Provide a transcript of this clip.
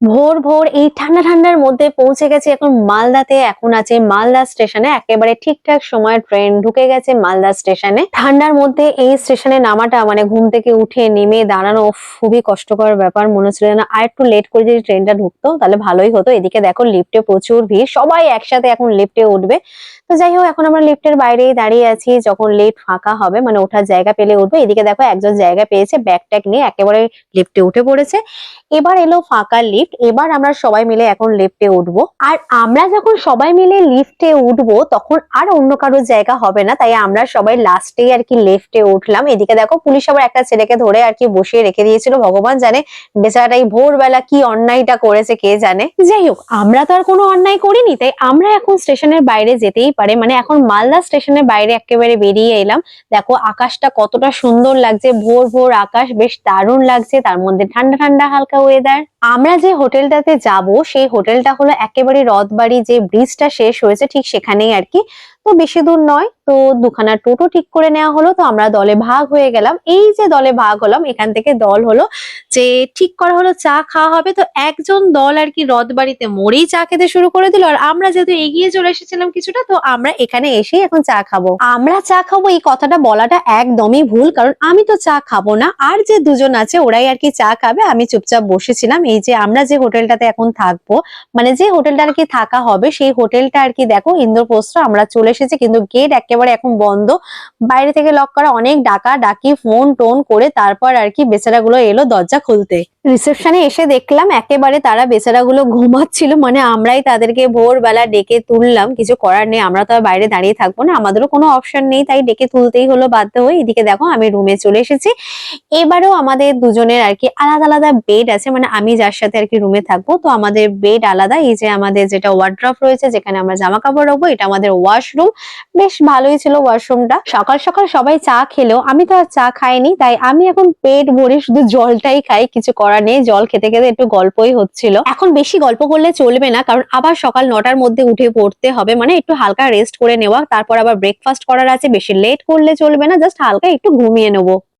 ভোর ভোর এই ঠান্ডা ঠান্ডার মধ্যে পৌঁছে গেছে এখন মালদাতে। এখন আছে মালদা স্টেশনে, একেবারে ঠিকঠাক সময় ট্রেন ঢুকে গেছে মালদা স্টেশনে। ঠান্ডার মধ্যে এই স্টেশনে নামাটা মানে ঘুম থেকে উঠে নেমে দাঁড়ানো খুবই কষ্টকর ব্যাপার। মনে হচ্ছিল না আর একটু লেট করে যদি ট্রেনটা ঢুকতো তাহলে ভালোই হতো। এদিকে দেখো লিফটে প্রচুর ভিড়, সবাই একসাথে এখন লিফটে উঠবে। তো যাই হোক, এখন আমরা লিফটের বাইরেই দাঁড়িয়ে আছি, যখন লিফট ফাঁকা হবে মানে ওঠার জায়গা পেলে উঠবো। এদিকে দেখো একজন জায়গা পেয়েছে, ব্যাগ ট্যাগ নিয়ে একেবারে লিফটে উঠে পড়েছে। এবার এলো ফাঁকা লিফট, এবার আমরা সবাই মিলে এখন লিফটে উঠবো। আর আমরা যখন সবাই মিলে লিফটে উঠবো তখন আর অন্য কারোর জায়গা হবে না, তাই আমরা সবাই লাস্টেই আর কি লিফটে উঠলাম। এদিকে দেখো পুলিশ আবার একটা ছেলেকে ধরে আর কি বসিয়ে রেখে দিয়েছিল, ভগবান জানে বেচারাটাই ভোরবেলা কি অন্যায়টা করেছে কে জানে। যাই হোক, আমরা তো আর কোনো অন্যায় করিনি, তাই আমরা এখন স্টেশনের বাইরে যেতেই পারে, মানে এখন মালদা স্টেশনের বাইরে একেবারে বেরিয়ে এলাম। দেখো আকাশটা কতটা সুন্দর লাগছে, ভোর ভোর আকাশ, বেশ দারুণ লাগছে, তার মধ্যে ঠান্ডা ঠান্ডা হালকা ওয়েদার। আমরা যে হোটেলটাতে যাব সেই হোটেলটা হলো একেবারে রথবাড়ি, যে ব্রিজটা শেষ হয়েছে ঠিক সেখানেই আর কি। তো বেশি দূর নয়, তো দুখানা টোটো ঠিক করে নেওয়া হলো। তো আমরা দলে ভাগ হয়ে গেলাম। এই যে দলে ভাগ হলাম, এখান থেকে দল হলো যে ঠিক করা হলো চা খাওয়া হবে। তো একজন দল আর কি রথবাড়িতে মোড়েই চা খেতে শুরু করে দিল, আর আমরা যেহেতু এগিয়ে চলে এসেছিলাম কিছুটা, তো আমরা এখানে এসেই এখন চা খাবো। আমরা চা খাবো এই কথাটা বলাটা একদমই ভুল, কারণ আমি তো চা খাবো না, আর যে দুজন আছে ওরাই আর কি চা খাবে। আমি চুপচাপ বসেছিলাম। এই যে আমরা যে হোটেলটাতে এখন থাকবো, মানে যে হোটেলটা আর কি থাকা হবে, সেই হোটেলটা আর কি দেখো ইন্দ্রপ্রস্থ। আমরা চলে এসেছি, কিন্তু গেট একেবারে এখন বন্ধ, বাইরে থেকে লক করা। অনেক ডাকা ডাকি ফোন টোন করে তারপর আর কি বেচারাগুলো এলো দরজা খুলতে। রিসেপশনে এসে দেখলাম একেবারে তারা বেচারাগুলো ঘুমাচ্ছিল, মানে আমরাই তাদেরকে ভোরবেলা ডেকে তুললাম। কিছু করার নেই, আমরা তো আর বাইরে দাঁড়িয়ে থাকবো না, আমাদেরও কোনো অপশন নেই, তাই ডেকে তুলতেই হলো বাধ্য হয়ে। এদিকে দেখো আমি রুমে চলে এসেছি। এবারেও আমাদের দুজনের আর কি আলাদা আলাদা বেড আছে, মানে আমি যার সাথে আর কি রুমে থাকবো তো আমাদের বেড আলাদা। এই যে আমাদের যেটা ওয়ার্ড্রপ রয়েছে, যেখানে আমরা জামা কাপড় রাখবো, এটা আমাদের ওয়াশরুম। বেশ ভালোই ছিল ওয়াশরুমটা। সকাল সকাল সবাই চা খেলেও আমি তো আর চা খাইনি, তাই আমি এখন পেট ভরে শুধু জলটাই খাই। কিছু করার নেই, জল খেতে খেতে একটু গল্পই হচ্ছিল। এখন বেশি গল্প করলে চলবে না, কারণ আবার সকাল 9টার মধ্যে উঠে পড়তে হবে, মানে একটু হালকা রেস্ট করে নেওয়া, তারপর আবার ব্রেকফাস্ট করার আছে। বেশি লেট করলে চলবে না, জাস্ট হালকা একটু ঘুমিয়ে নেবো।